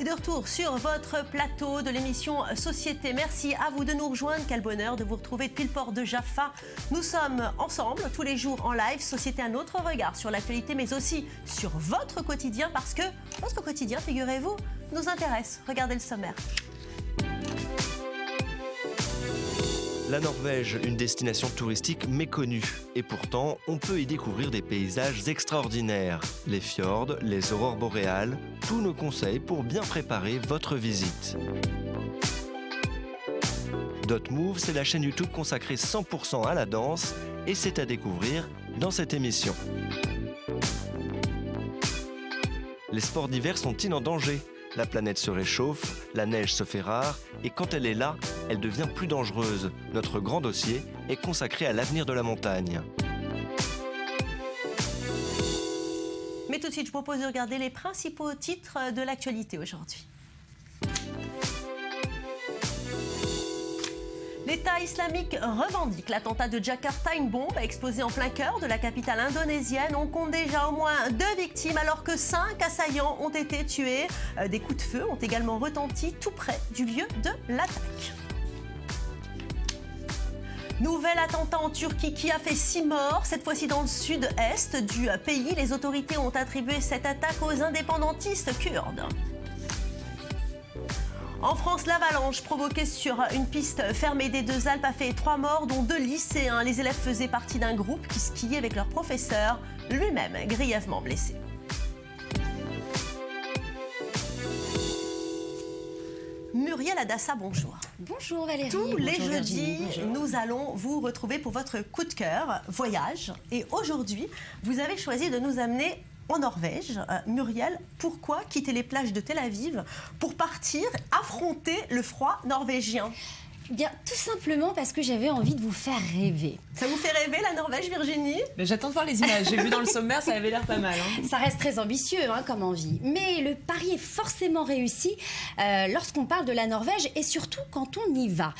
Et de retour sur votre plateau de l'émission Société. Merci à vous de nous rejoindre. Quel bonheur de vous retrouver depuis le port de Jaffa. Nous sommes ensemble tous les jours en live. Société, un autre regard sur l'actualité, mais aussi sur votre quotidien, parce que votre quotidien, figurez-vous, nous intéresse. Regardez le sommaire. La Norvège, une destination touristique méconnue. Et pourtant, on peut y découvrir des paysages extraordinaires. Les fjords, les aurores boréales, tous nos conseils pour bien préparer votre visite. Dotmove, c'est la chaîne YouTube consacrée 100% à la danse et c'est à découvrir dans cette émission. Les sports d'hiver sont-ils en danger ? La planète se réchauffe, la neige se fait rare et quand elle est là, elle devient plus dangereuse. Notre grand dossier est consacré à l'avenir de la montagne. Mais tout de suite, je vous propose de regarder les principaux titres de l'actualité aujourd'hui. L'État islamique revendique l'attentat de Jakarta. Une bombe a explosé en plein cœur de la capitale indonésienne. On compte déjà au moins 2 victimes alors que 5 assaillants ont été tués. Des coups de feu ont également retenti tout près du lieu de l'attaque. Nouvel attentat en Turquie qui a fait 6 morts, cette fois-ci dans le sud-est du pays. Les autorités ont attribué cette attaque aux indépendantistes kurdes. En France, l'avalanche provoquée sur une piste fermée des Deux-Alpes a fait 3 morts, dont 2 lycéens. Les élèves faisaient partie d'un groupe qui skiait avec leur professeur, lui-même grièvement blessé. Muriel Adassa, bonjour. Bonjour Valérie. Tous les jeudis, nous allons vous retrouver pour votre coup de cœur, voyage. Et aujourd'hui, vous avez choisi de nous amener en Norvège. Muriel, pourquoi quitter les plages de Tel Aviv pour partir affronter le froid norvégien ? Bien, tout simplement parce que j'avais envie de vous faire rêver. Ça vous fait rêver la Norvège, Virginie ? Mais j'attends de voir les images. J'ai vu dans le sommaire, ça avait l'air pas mal. Ça reste très ambitieux comme envie. Mais le pari est forcément réussi lorsqu'on parle de la Norvège et surtout quand on y va.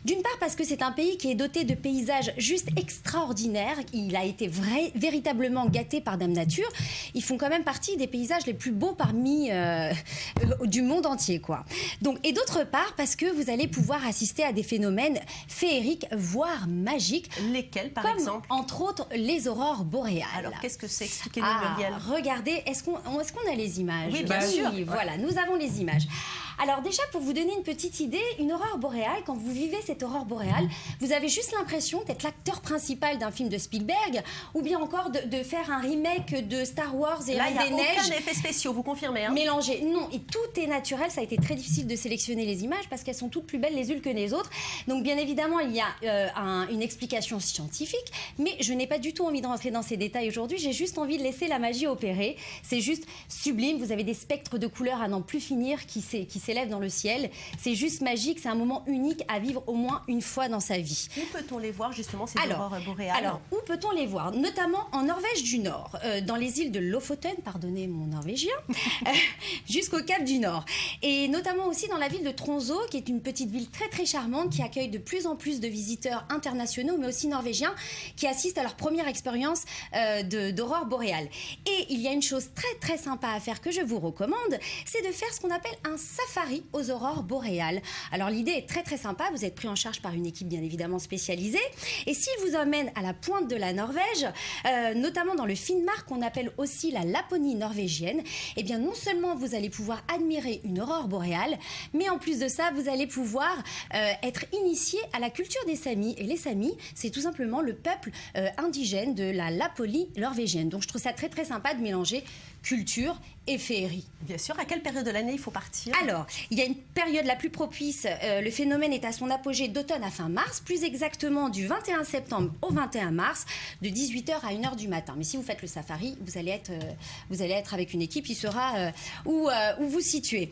D'une part parce que c'est un pays qui est doté de paysages juste extraordinaires. Il a été véritablement gâté par Dame Nature. Ils font quand même partie des paysages les plus beaux parmi du monde entier, quoi. Donc, et d'autre part parce que vous allez pouvoir assister à des phénomènes féeriques, voire magiques. Lesquels, par comme, exemple ? Entre autres, les aurores boréales. Alors, qu'est-ce que c'est ? Expliquez-nous, Muriel. Regardez, est-ce qu'on a les images ? Oui, bien sûr. Oui, voilà, nous avons les images. Alors déjà, pour vous donner une petite idée, une aurore boréale, quand vous vivez cette aurore boréale, vous avez juste l'impression d'être l'acteur principal d'un film de Spielberg, ou bien encore de faire un remake de Star Wars et Reine des Neiges. Là, il n'y a aucun effet spéciaux, vous confirmez, mélangé. Non, et tout est naturel. Ça a été très difficile de sélectionner les images parce qu'elles sont toutes plus belles les unes que les autres. Donc bien évidemment, il y a une explication scientifique, mais je n'ai pas du tout envie de rentrer dans ces détails aujourd'hui. J'ai juste envie de laisser la magie opérer. C'est juste sublime. Vous avez des spectres de couleurs à n'en plus finir qui s'élèvent dans le ciel. C'est juste magique. C'est un moment unique à vivre au moins une fois dans sa vie. Où peut-on les voir justement, ces aurores boréales ? Alors, où peut-on les voir ? Notamment en Norvège du Nord, dans les îles de Lofoten, pardonnez mon norvégien, jusqu'au Cap du Nord. Et notamment aussi dans la ville de Tromsø, qui est une petite ville très très charmante qui accueille de plus en plus de visiteurs internationaux, mais aussi norvégiens, qui assistent à leur première expérience d'aurore boréale. Et il y a une chose très très sympa à faire que je vous recommande, c'est de faire ce qu'on appelle un safari aux aurores boréales. Alors l'idée est très très sympa, vous êtes pris en charge par une équipe bien évidemment spécialisée, et s'il vous emmène à la pointe de la Norvège, notamment dans le Finnmark, qu'on appelle aussi la Laponie norvégienne, eh bien non seulement vous allez pouvoir admirer une aurore boréale, mais en plus de ça, vous allez pouvoir être initié à la culture des Samis. Et les Samis, c'est tout simplement le peuple indigène de la Laponie norvégienne. Donc je trouve ça très très sympa de mélanger culture et féerie. Bien sûr, à quelle période de l'année il faut partir ? Alors, il y a une période la plus propice, le phénomène est à son apogée d'automne à fin mars, plus exactement du 21 septembre au 21 mars, de 18h à 1h du matin. Mais si vous faites le safari, vous allez être avec une équipe qui saura où vous situez.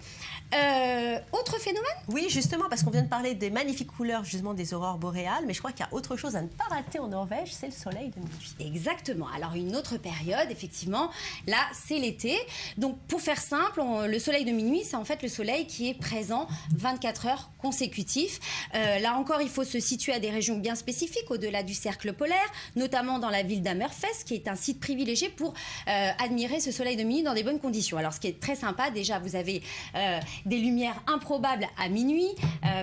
Autre phénomène ? Oui, justement, parce qu'on vient de parler des magnifiques couleurs justement des aurores boréales, mais je crois qu'il y a autre chose à ne pas rater en Norvège, c'est le soleil de minuit. Exactement. Alors, une autre période, effectivement, là, c'est l'été. Donc, pour faire simple, le soleil de minuit, c'est en fait le soleil soleil qui est présent 24 heures consécutifs. Là encore, il faut se situer à des régions bien spécifiques, au-delà du cercle polaire, notamment dans la ville d'Hammerfest, qui est un site privilégié pour admirer ce soleil de minuit dans des bonnes conditions. Alors, ce qui est très sympa, déjà, vous avez des lumières improbables à minuit,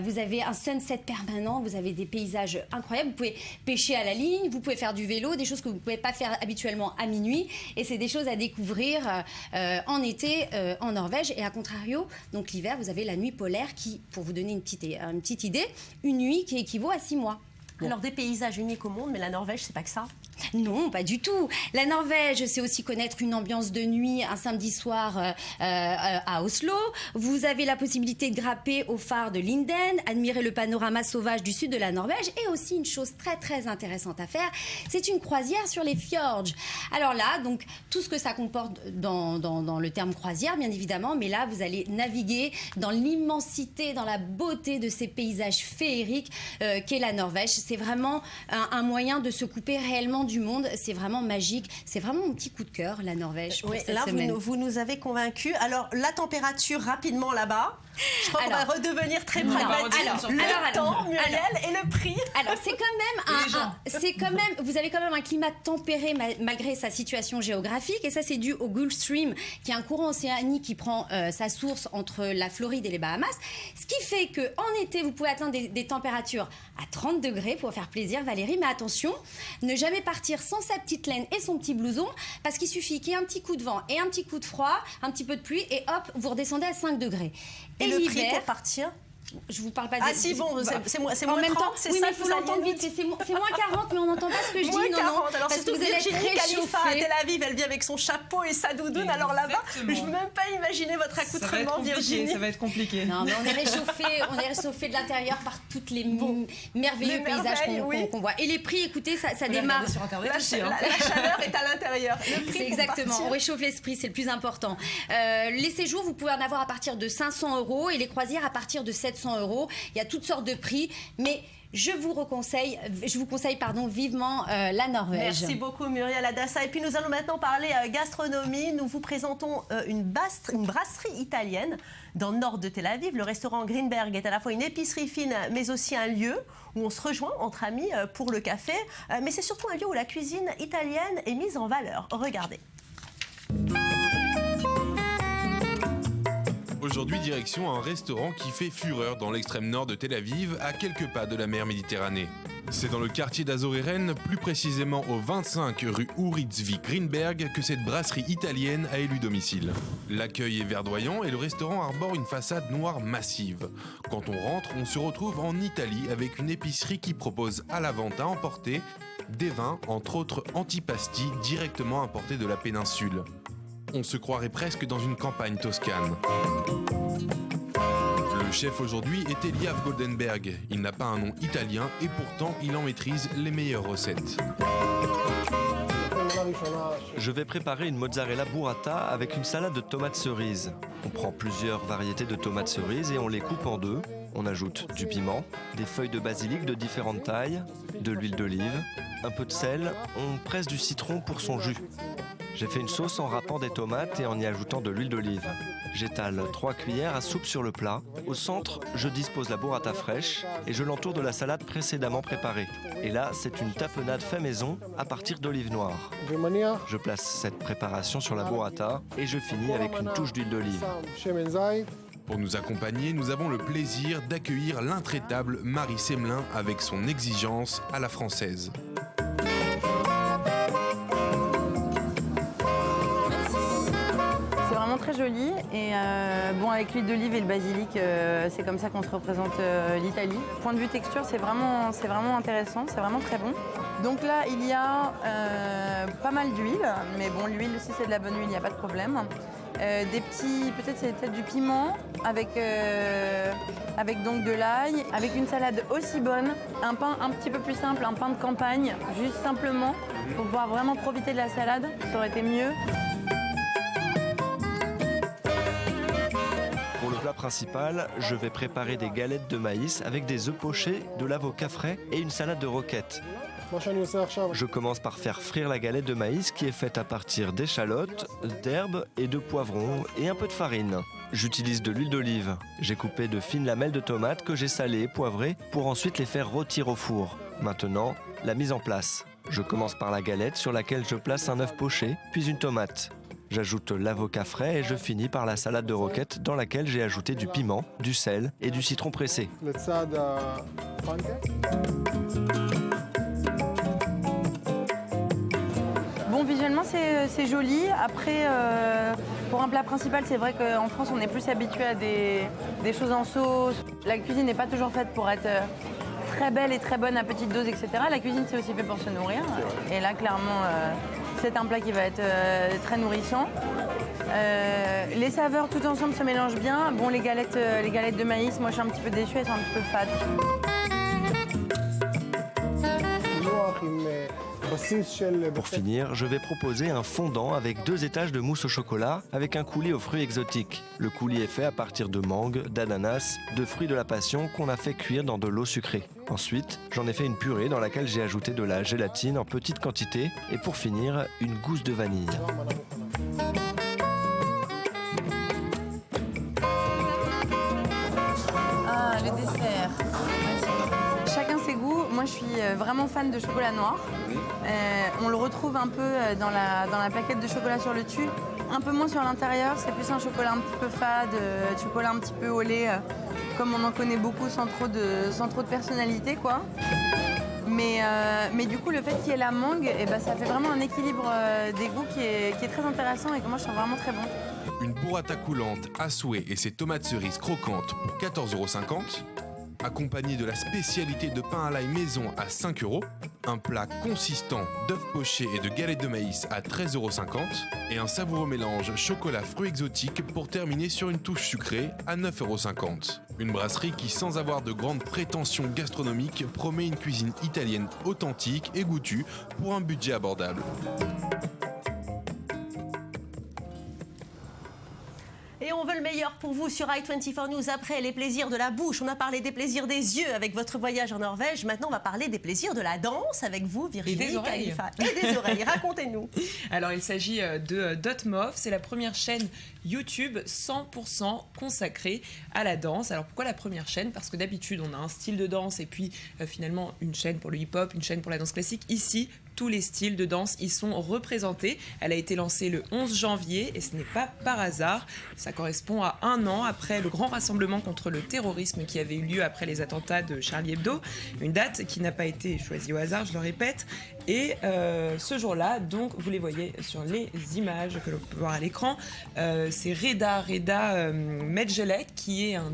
vous avez un sunset permanent, vous avez des paysages incroyables, vous pouvez pêcher à la ligne, vous pouvez faire du vélo, des choses que vous ne pouvez pas faire habituellement à minuit, et c'est des choses à découvrir en été en Norvège. Et à contrario, donc l'hiver, vous avez la nuit polaire qui, pour vous donner une petite idée, une nuit qui équivaut à 6 mois. Bon. Alors des paysages uniques au monde, mais la Norvège, c'est pas que ça. Non, pas du tout. La Norvège, c'est aussi connaître une ambiance de nuit un samedi soir à Oslo. Vous avez la possibilité de grimper au phare de Linden, admirer le panorama sauvage du sud de la Norvège, et aussi une chose très très intéressante à faire, c'est une croisière sur les fjords. Alors là, donc tout ce que ça comporte dans le terme croisière, bien évidemment, mais là vous allez naviguer dans l'immensité, dans la beauté de ces paysages féeriques qu'est la Norvège. C'est vraiment un moyen de se couper réellement du monde. C'est vraiment magique. C'est vraiment mon petit coup de cœur, la Norvège, pour cette semaine. Vous nous avez convaincus. Alors, la température, rapidement, là-bas. Je crois qu'on va redevenir très pragmatique. Le temps, Muriel, et le prix. Alors, c'est quand même vous avez quand même un climat tempéré malgré sa situation géographique. Et ça, c'est dû au Gulf Stream, qui est un courant océanique qui prend sa source entre la Floride et les Bahamas. Ce qui fait qu'en été, vous pouvez atteindre des températures à 30 degrés pour faire plaisir, Valérie. Mais attention, ne jamais partir sans sa petite laine et son petit blouson, parce qu'il suffit qu'il y ait un petit coup de vent et un petit coup de froid, un petit peu de pluie, et hop, vous redescendez à 5 degrés. Et le prix pour partir ? Je vous parle pas de... Ah si, bon, c'est moins 30, c'est oui, ça. mais il faut l'entendre vite, c'est moins 40, mais on n'entend pas ce que je dis. Moins 40, non, alors parce que vous allez être Virginie Khalifa à réchauffé. Tel Aviv, elle vit avec son chapeau et sa doudoune, alors là-bas, je ne peux même pas imaginer votre accoutrement, Virginie. Ça va être compliqué. Non, mais on est réchauffé de l'intérieur par toutes les merveilleux paysages qu'on voit. Et les prix, écoutez, ça démarre. Sur Internet aussi, La chaleur est à l'intérieur. Le prix C'est exactement, on réchauffe l'esprit, c'est le plus important. Les séjours, vous pouvez en avoir à partir de 500 € et les croisières à partir de 700 €. Il y a toutes sortes de prix, mais je vous conseille vivement la Norvège. Merci beaucoup Muriel Adassa. Et puis nous allons maintenant parler gastronomie. Nous vous présentons une brasserie italienne dans le nord de Tel Aviv. Le restaurant Greenberg est à la fois une épicerie fine, mais aussi un lieu où on se rejoint entre amis pour le café. Mais c'est surtout un lieu où la cuisine italienne est mise en valeur. Regardez. Aujourd'hui, direction un restaurant qui fait fureur dans l'extrême nord de Tel Aviv, à quelques pas de la mer Méditerranée. C'est dans le quartier d'Azoreren, plus précisément au 25 rue Uritzvi Greenberg, que cette brasserie italienne a élu domicile. L'accueil est verdoyant et le restaurant arbore une façade noire massive. Quand on rentre, on se retrouve en Italie avec une épicerie qui propose à la vente à emporter des vins, entre autres antipasti, directement importés de la péninsule. On se croirait presque dans une campagne toscane. Le chef aujourd'hui est Eliav Goldenberg. Il n'a pas un nom italien et pourtant il en maîtrise les meilleures recettes. Je vais préparer une mozzarella burrata avec une salade de tomates cerises. On prend plusieurs variétés de tomates cerises et on les coupe en deux. On ajoute du piment, des feuilles de basilic de différentes tailles, de l'huile d'olive, un peu de sel, on presse du citron pour son jus. J'ai fait une sauce en râpant des tomates et en y ajoutant de l'huile d'olive. J'étale 3 cuillères à soupe sur le plat. Au centre, je dispose la burrata fraîche et je l'entoure de la salade précédemment préparée. Et là, c'est une tapenade fait maison à partir d'olive noire. Je place cette préparation sur la burrata et je finis avec une touche d'huile d'olive. Pour nous accompagner, nous avons le plaisir d'accueillir l'intraitable Marie Semelin avec son exigence à la française. Très joli et bon, avec l'huile d'olive et le basilic, c'est comme ça qu'on se représente l'Italie. Point de vue texture, c'est vraiment intéressant, c'est vraiment très bon. Donc là, il y a pas mal d'huile, mais bon, l'huile, si c'est de la bonne huile, il n'y a pas de problème. Des petits, peut-être du piment avec donc de l'ail, avec une salade aussi bonne, un pain un petit peu plus simple, un pain de campagne, juste simplement pour pouvoir vraiment profiter de la salade, ça aurait été mieux. Pour le plat principal, je vais préparer des galettes de maïs avec des œufs pochés, de l'avocat frais et une salade de roquettes. Je commence par faire frire la galette de maïs qui est faite à partir d'échalotes, d'herbes et de poivrons et un peu de farine. J'utilise de l'huile d'olive. J'ai coupé de fines lamelles de tomates que j'ai salées, poivrées, pour ensuite les faire rôtir au four. Maintenant, la mise en place. Je commence par la galette sur laquelle je place un œuf poché, puis une tomate. J'ajoute l'avocat frais et je finis par la salade de roquette dans laquelle j'ai ajouté du piment, du sel et du citron pressé. Bon, visuellement, c'est joli. Après, pour un plat principal, c'est vrai qu'en France, on est plus habitué à des choses en sauce. La cuisine n'est pas toujours faite pour être très belle et très bonne à petite dose, etc. La cuisine, c'est aussi fait pour se nourrir. Et là, clairement, c'est un plat qui va être très nourrissant. Les saveurs tout ensemble se mélangent bien. Bon, les galettes de maïs, moi, je suis un petit peu déçue, elles sont un petit peu fades. Pour finir, je vais proposer un fondant avec 2 étages de mousse au chocolat avec un coulis aux fruits exotiques. Le coulis est fait à partir de mangue, d'ananas, de fruits de la passion qu'on a fait cuire dans de l'eau sucrée. Ensuite, j'en ai fait une purée dans laquelle j'ai ajouté de la gélatine en petite quantité et pour finir, une gousse de vanille. Ah, le dessert. Chacun ses goûts. Moi, je suis vraiment fan de chocolat noir. On le retrouve un peu dans la plaquette de chocolat sur le dessus. Un peu moins sur l'intérieur. C'est plus un chocolat un petit peu fade, chocolat un petit peu au lait, comme on en connaît beaucoup, sans trop de personnalité, quoi. Mais du coup, le fait qu'il y ait la mangue, ça fait vraiment un équilibre des goûts qui est très intéressant et que moi, je trouve vraiment très bon. Une burrata coulante à souhait et ses tomates cerises croquantes pour 14,50 €, accompagné de la spécialité de pain à l'ail maison à 5 €, un plat consistant d'œufs pochés et de galettes de maïs à 13,50 € et un savoureux mélange chocolat-fruits exotiques pour terminer sur une touche sucrée à 9,50 €. Une brasserie qui, sans avoir de grandes prétentions gastronomiques, promet une cuisine italienne authentique et goûtue pour un budget abordable. Et on veut le meilleur pour vous sur i24 News. Après les plaisirs de la bouche, on a parlé des plaisirs des yeux avec votre voyage en Norvège. Maintenant, on va parler des plaisirs de la danse avec vous, Virginie. Et des oreilles. Khalifa. Et des oreilles. Racontez-nous. Alors, il s'agit de Dotmov. C'est la première chaîne YouTube 100% consacrée à la danse. Alors, pourquoi la première chaîne? Parce que d'habitude, on a un style de danse et puis finalement une chaîne pour le hip-hop, une chaîne pour la danse classique. Ici, tous les styles de danse y sont représentés. Elle a été lancée le 11 janvier et ce n'est pas par hasard. Ça correspond à 1 an après le grand rassemblement contre le terrorisme qui avait eu lieu après les attentats de Charlie Hebdo. Une date qui n'a pas été choisie au hasard, je le répète. Et ce jour-là, donc, vous les voyez sur les images que l'on peut voir à l'écran, c'est Reda Medjelek, qui est un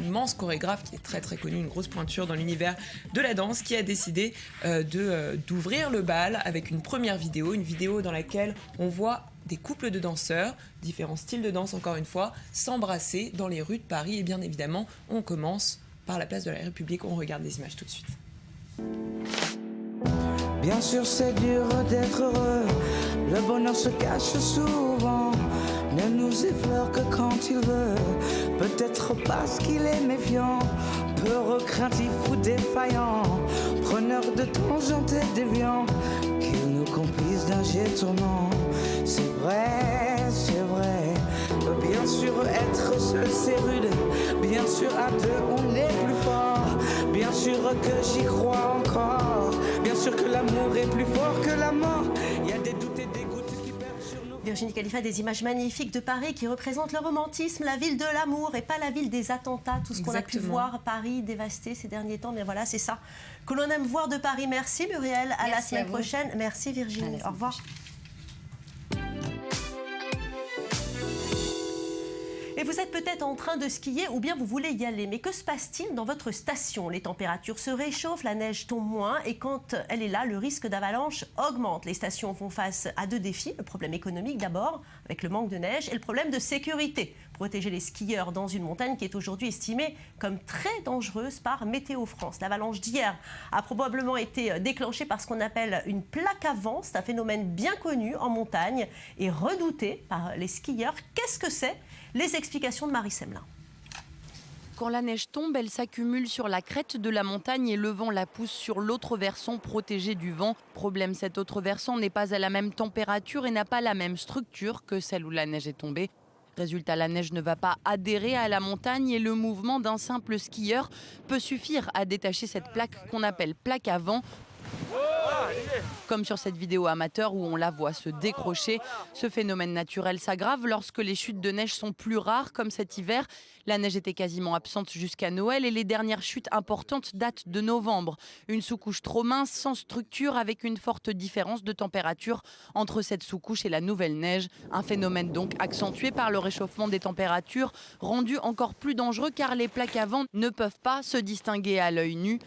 immense chorégraphe qui est très très connu, une grosse pointure dans l'univers de la danse, qui a décidé d'ouvrir le bal avec une première vidéo, une vidéo dans laquelle on voit des couples de danseurs, différents styles de danse encore une fois, s'embrasser dans les rues de Paris. Et bien évidemment, on commence par la place de la République. On regarde les images tout de suite. Bien sûr c'est dur d'être heureux, le bonheur se cache souvent, ne nous effleure que quand il veut, peut-être parce qu'il est méfiant, peureux, craintif ou défaillant, preneur de tangentes et déviant, qu'il nous complice d'un jet tournant. C'est vrai, bien sûr être seul c'est rude, bien sûr à deux on est plus fort, bien sûr que j'y crois encore, bien sûr que l'amour est plus fort que la mort, il y a des doutes et des gouttes qui perdent sur nos... Virginie Khalifa, des images magnifiques de Paris qui représentent le romantisme, la ville de l'amour et pas la ville des attentats, tout ce qu'on a pu voir, Paris dévasté ces derniers temps, mais voilà, c'est ça que l'on aime voir de Paris. Merci Muriel, à la semaine prochaine. Merci Virginie, au revoir. Et vous êtes peut-être en train de skier ou bien vous voulez y aller. Mais que se passe-t-il dans votre station? Les températures se réchauffent, la neige tombe moins et quand elle est là, le risque d'avalanche augmente. Les stations font face à 2 défis. Le problème économique d'abord, avec le manque de neige, et le problème de sécurité. Protéger les skieurs dans une montagne qui est aujourd'hui estimée comme très dangereuse par Météo France. L'avalanche d'hier a probablement été déclenchée par ce qu'on appelle une plaque à vent. C'est un phénomène bien connu en montagne et redouté par les skieurs. Qu'est-ce que c'est? Les explications de Marie Semelin. Quand la neige tombe, elle s'accumule sur la crête de la montagne et le vent la pousse sur l'autre versant protégé du vent. Problème, cet autre versant n'est pas à la même température et n'a pas la même structure que celle où la neige est tombée. Résultat, la neige ne va pas adhérer à la montagne et le mouvement d'un simple skieur peut suffire à détacher cette plaque qu'on appelle plaque à vent. Comme sur cette vidéo amateur où on la voit se décrocher. Ce phénomène naturel s'aggrave lorsque les chutes de neige sont plus rares, comme cet hiver. La neige était quasiment absente jusqu'à Noël et les dernières chutes importantes datent de novembre. Une sous-couche trop mince, sans structure, avec une forte différence de température entre cette sous-couche et la nouvelle neige. Un phénomène donc accentué par le réchauffement des températures, rendu encore plus dangereux car les plaques à vent ne peuvent pas se distinguer à l'œil nu.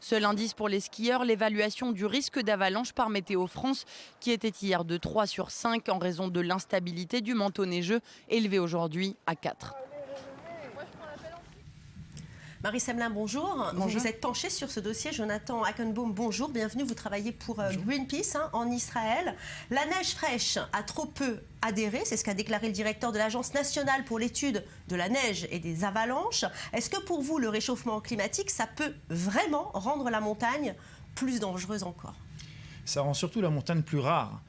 Seul indice pour les skieurs, l'évaluation du risque d'avalanche par Météo France, qui était hier de 3 sur 5 en raison de l'instabilité du manteau neigeux, élevé aujourd'hui à 4. Marie Semelin, bonjour. Vous vous êtes penchée sur ce dossier. Jonathan Hackenbaum, bonjour. Bienvenue, vous travaillez pour Greenpeace en Israël. La neige fraîche a trop peu adhéré, c'est ce qu'a déclaré le directeur de l'Agence nationale pour l'étude de la neige et des avalanches. Est-ce que pour vous, le réchauffement climatique, ça peut vraiment rendre la montagne plus dangereuse encore? Ça rend surtout la montagne plus rare.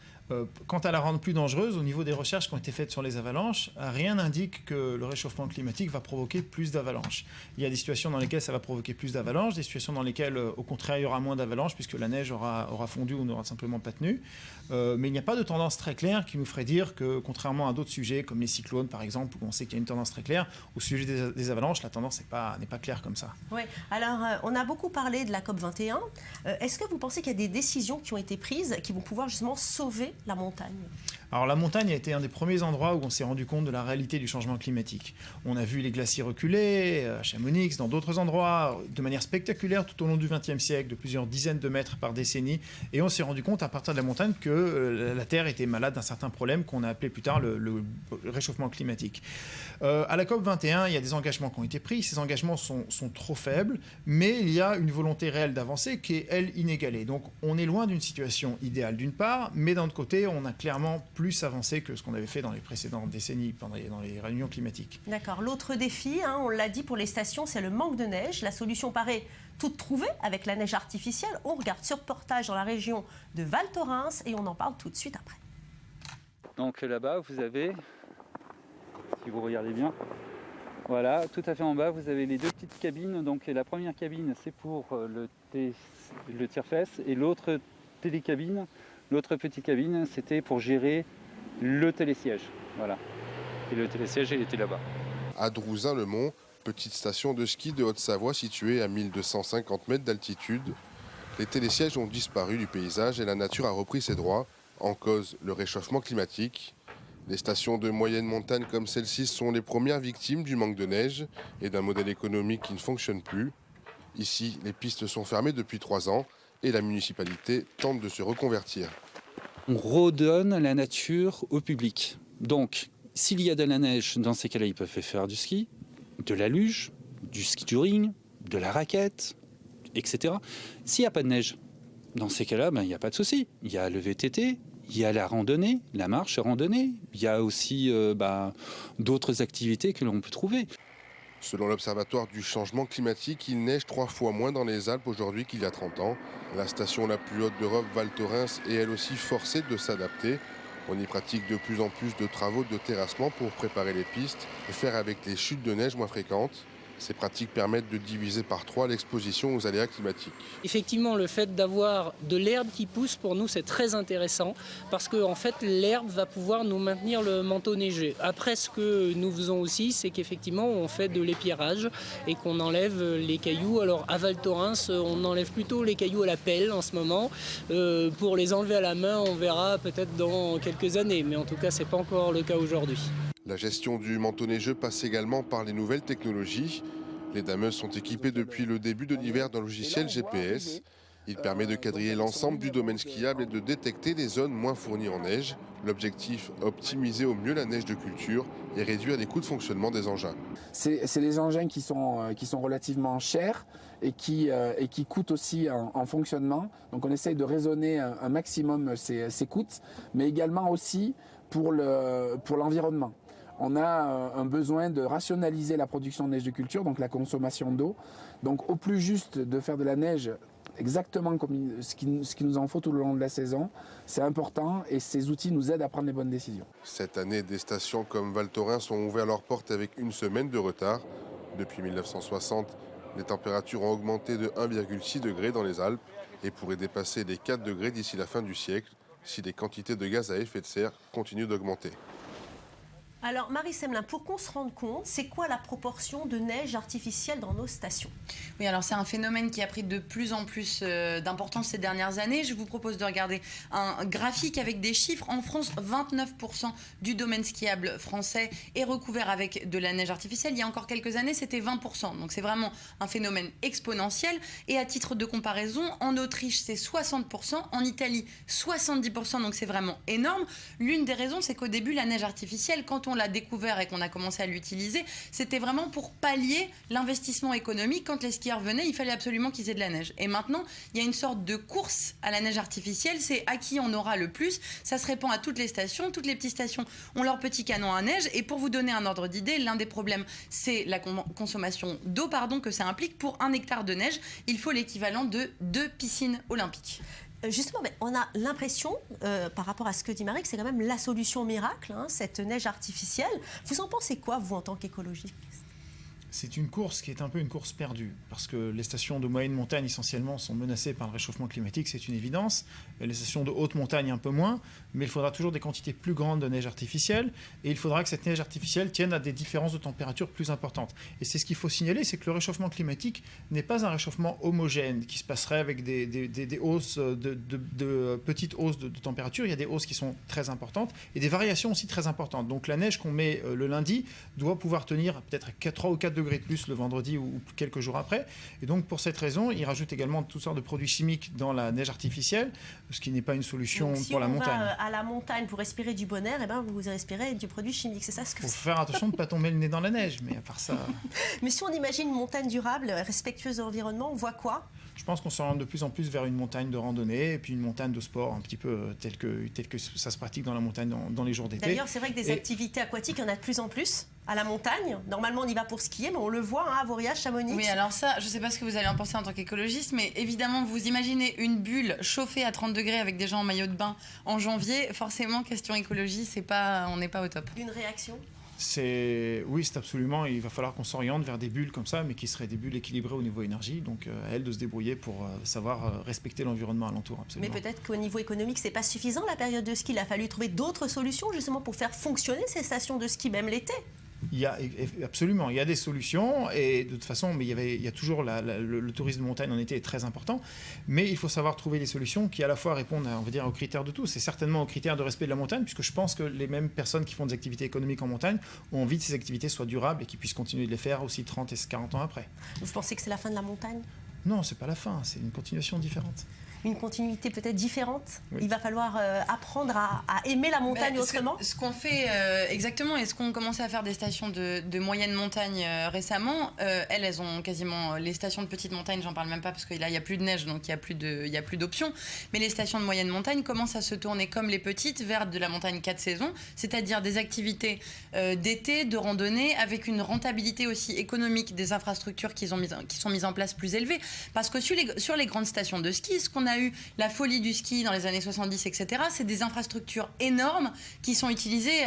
Quant à la rendre plus dangereuse, au niveau des recherches qui ont été faites sur les avalanches, rien n'indique que le réchauffement climatique va provoquer plus d'avalanches. Il y a des situations dans lesquelles ça va provoquer plus d'avalanches, des situations dans lesquelles, au contraire, il y aura moins d'avalanches puisque la neige aura fondu ou n'aura simplement pas tenu. Mais il n'y a pas de tendance très claire qui nous ferait dire que, contrairement à d'autres sujets comme les cyclones, par exemple, où on sait qu'il y a une tendance très claire, au sujet des avalanches, la tendance n'est pas claire comme ça. Oui, alors on a beaucoup parlé de la COP21. Est-ce que vous pensez qu'il y a des décisions qui ont été prises qui vont pouvoir justement sauver la montagne? Alors la montagne a été un des premiers endroits où on s'est rendu compte de la réalité du changement climatique. On a vu les glaciers reculer, à Chamonix, dans d'autres endroits, de manière spectaculaire tout au long du XXe siècle, de plusieurs dizaines de mètres par décennie. Et on s'est rendu compte à partir de la montagne que la Terre était malade d'un certain problème qu'on a appelé plus tard le réchauffement climatique. À la COP21, il y a des engagements qui ont été pris. Ces engagements sont trop faibles, mais il y a une volonté réelle d'avancer qui est, elle, inégalée. Donc on est loin d'une situation idéale d'une part, mais d'un autre côté, on a clairement plus avancé que ce qu'on avait fait dans les précédentes décennies, dans les réunions climatiques. D'accord. L'autre défi, on l'a dit pour les stations, c'est le manque de neige. La solution paraît toute trouvée avec la neige artificielle. On regarde ce reportage dans la région de Val Thorens et on en parle tout de suite après. Donc là-bas, vous avez, si vous regardez bien, voilà, tout à fait en bas, vous avez les deux petites cabines. Donc la première cabine, c'est pour le tire-fesse et l'autre télécabine. L'autre petite cabine, c'était pour gérer le télésiège. Voilà. Et le télésiège, il était là-bas. À Drousin-le-Mont, petite station de ski de Haute-Savoie située à 1250 mètres d'altitude. Les télésièges ont disparu du paysage et la nature a repris ses droits. En cause, le réchauffement climatique. Les stations de moyenne montagne comme celle-ci sont les premières victimes du manque de neige et d'un modèle économique qui ne fonctionne plus. Ici, les pistes sont fermées depuis 3 ans. Et la municipalité tente de se reconvertir. On redonne la nature au public. Donc, s'il y a de la neige, dans ces cas-là, ils peuvent faire du ski, de la luge, du ski touring, de la raquette, etc. S'il n'y a pas de neige, dans ces cas-là, il n'y a pas de souci. Il y a le VTT, il y a la randonnée, la marche randonnée. Il y a aussi d'autres activités que l'on peut trouver. Selon l'Observatoire du changement climatique, il neige 3 fois moins dans les Alpes aujourd'hui qu'il y a 30 ans. La station la plus haute d'Europe, Val Thorens, est elle aussi forcée de s'adapter. On y pratique de plus en plus de travaux de terrassement pour préparer les pistes et faire avec des chutes de neige moins fréquentes. Ces pratiques permettent de diviser par 3 l'exposition aux aléas climatiques. Effectivement, le fait d'avoir de l'herbe qui pousse, pour nous, c'est très intéressant parce que en fait, l'herbe va pouvoir nous maintenir le manteau neigeux. Après, ce que nous faisons aussi, c'est qu'effectivement, on fait de l'épierrage et qu'on enlève les cailloux. Alors, à Val Thorens, on enlève plutôt les cailloux à la pelle en ce moment. Pour les enlever à la main, on verra peut-être dans quelques années, mais en tout cas, ce n'est pas encore le cas aujourd'hui. La gestion du manteau neigeux passe également par les nouvelles technologies. Les dameuses sont équipées depuis le début de l'hiver d'un logiciel GPS. Il permet de quadriller l'ensemble du domaine skiable et de détecter les zones moins fournies en neige. L'objectif, optimiser au mieux la neige de culture et réduire les coûts de fonctionnement des engins. C'est des engins qui sont relativement chers et qui coûtent aussi en fonctionnement. Donc on essaye de raisonner un maximum ces coûts, mais également aussi pour l'environnement. On a un besoin de rationaliser la production de neige de culture, donc la consommation d'eau. Donc au plus juste de faire de la neige exactement comme ce qu'il nous en faut tout le long de la saison. C'est important et ces outils nous aident à prendre les bonnes décisions. Cette année, des stations comme Val Thorens ont ouvert leurs portes avec une semaine de retard. Depuis 1960, les températures ont augmenté de 1,6 degré dans les Alpes et pourraient dépasser les 4 degrés d'ici la fin du siècle si les quantités de gaz à effet de serre continuent d'augmenter. Alors Marie Semelin, pour qu'on se rende compte, c'est quoi la proportion de neige artificielle dans nos stations? Oui, alors c'est un phénomène qui a pris de plus en plus d'importance ces dernières années. Je vous propose de regarder un graphique avec des chiffres. En France, 29% du domaine skiable français est recouvert avec de la neige artificielle. Il y a encore quelques années, c'était 20%. Donc c'est vraiment un phénomène exponentiel. Et à titre de comparaison, en Autriche, c'est 60%. En Italie, 70%. Donc c'est vraiment énorme. L'une des raisons, c'est qu'au début, la neige artificielle, quand on l'a découvert et qu'on a commencé à l'utiliser, c'était vraiment pour pallier l'investissement économique. Quand les skieurs venaient, il fallait absolument qu'ils aient de la neige. Et maintenant, il y a une sorte de course à la neige artificielle. C'est à qui on aura le plus. Ça se répand à toutes les stations. Toutes les petites stations ont leur petit canon à neige. Et pour vous donner un ordre d'idée, l'un des problèmes, c'est la consommation d'eau que ça implique. Pour 1 hectare de neige, il faut l'équivalent de 2 piscines olympiques. Justement, on a l'impression, par rapport à ce que dit Marie, que c'est quand même la solution miracle, cette neige artificielle. Vous en pensez quoi, vous, en tant qu'écologiste ? C'est une course qui est un peu une course perdue, parce que les stations de moyenne montagne, essentiellement, sont menacées par le réchauffement climatique, c'est une évidence. Les stations de haute montagne, un peu moins, mais il faudra toujours des quantités plus grandes de neige artificielle, et il faudra que cette neige artificielle tienne à des différences de température plus importantes. Et c'est ce qu'il faut signaler, c'est que le réchauffement climatique n'est pas un réchauffement homogène, qui se passerait avec des hausses, de petites hausses de température. Il y a des hausses qui sont très importantes, et des variations aussi très importantes. Donc la neige qu'on met le lundi doit pouvoir tenir peut-être 3 ou 4 degrés de plus le vendredi ou quelques jours après. Et donc, pour cette raison, ils rajoutent également toutes sortes de produits chimiques dans la neige artificielle, ce qui n'est pas une solution pour la montagne. Si on va à la montagne pour respirer du bon air, vous respirez du produit chimique, c'est ça ce que c'est ? Il faut faire attention de ne pas tomber le nez dans la neige, mais à part ça... Mais si on imagine une montagne durable, respectueuse de l'environnement, on voit quoi ? Je pense qu'on s'oriente de plus en plus vers une montagne de randonnée et puis une montagne de sport un petit peu telle que ça se pratique dans la montagne dans les jours d'été. D'ailleurs, c'est vrai que des activités aquatiques, il y en a de plus en plus à la montagne. Normalement, on y va pour skier, mais on le voit à Avoriaz, Chamonix. Oui, alors ça, je ne sais pas ce que vous allez en penser en tant qu'écologiste, mais évidemment, vous imaginez une bulle chauffée à 30 degrés avec des gens en maillot de bain en janvier. Forcément, question écologie, on n'est pas au top. Une réaction ? Oui, c'est absolument. Il va falloir qu'on s'oriente vers des bulles comme ça, mais qui seraient des bulles équilibrées au niveau énergie. Donc, à elle de se débrouiller pour savoir respecter l'environnement alentour. Absolument. Mais peut-être qu'au niveau économique, c'est pas suffisant la période de ski. Il a fallu trouver d'autres solutions justement pour faire fonctionner ces stations de ski, même l'été. Absolument, il y a des solutions et de toute façon, mais il y a toujours le tourisme de montagne en été est très important, mais il faut savoir trouver des solutions qui à la fois répondent aux critères de tous. C'est certainement aux critères de respect de la montagne, puisque je pense que les mêmes personnes qui font des activités économiques en montagne ont envie que ces activités soient durables et qu'ils puissent continuer de les faire aussi 30 et 40 ans après. Vous pensez que c'est la fin de la montagne ? Non, c'est pas la fin, c'est une continuation différente. Une continuité peut-être différente. Oui. Il va falloir apprendre à aimer la montagne autrement. Ce qu'on fait exactement, et ce qu'on commençait à faire des stations de moyenne montagne récemment, elles ont quasiment les stations de petite montagne, j'en parle même pas parce que là il y a plus de neige, donc il y a plus d'options. Mais les stations de moyenne montagne commencent à se tourner comme les petites vers de la montagne 4 saisons, c'est-à-dire des activités d'été, de randonnée, avec une rentabilité aussi économique des infrastructures qui sont mises en place plus élevées. Parce que sur les grandes stations de ski, ce qu'on a eu la folie du ski dans les années 70, etc. C'est des infrastructures énormes qui sont utilisées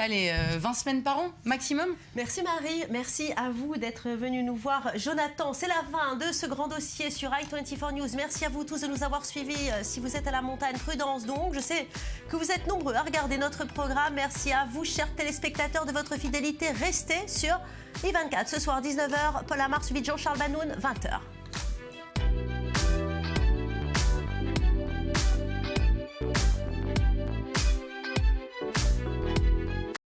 20 semaines par an, maximum. Merci Marie, merci à vous d'être venu nous voir. Jonathan, c'est la fin de ce grand dossier sur i24 News. Merci à vous tous de nous avoir suivis. Si vous êtes à la montagne, prudence donc. Je sais que vous êtes nombreux à regarder notre programme. Merci à vous, chers téléspectateurs, de votre fidélité. Restez sur i24. Ce soir, 19h, Paul Amar, suivi de Jean-Charles Banoun, 20h.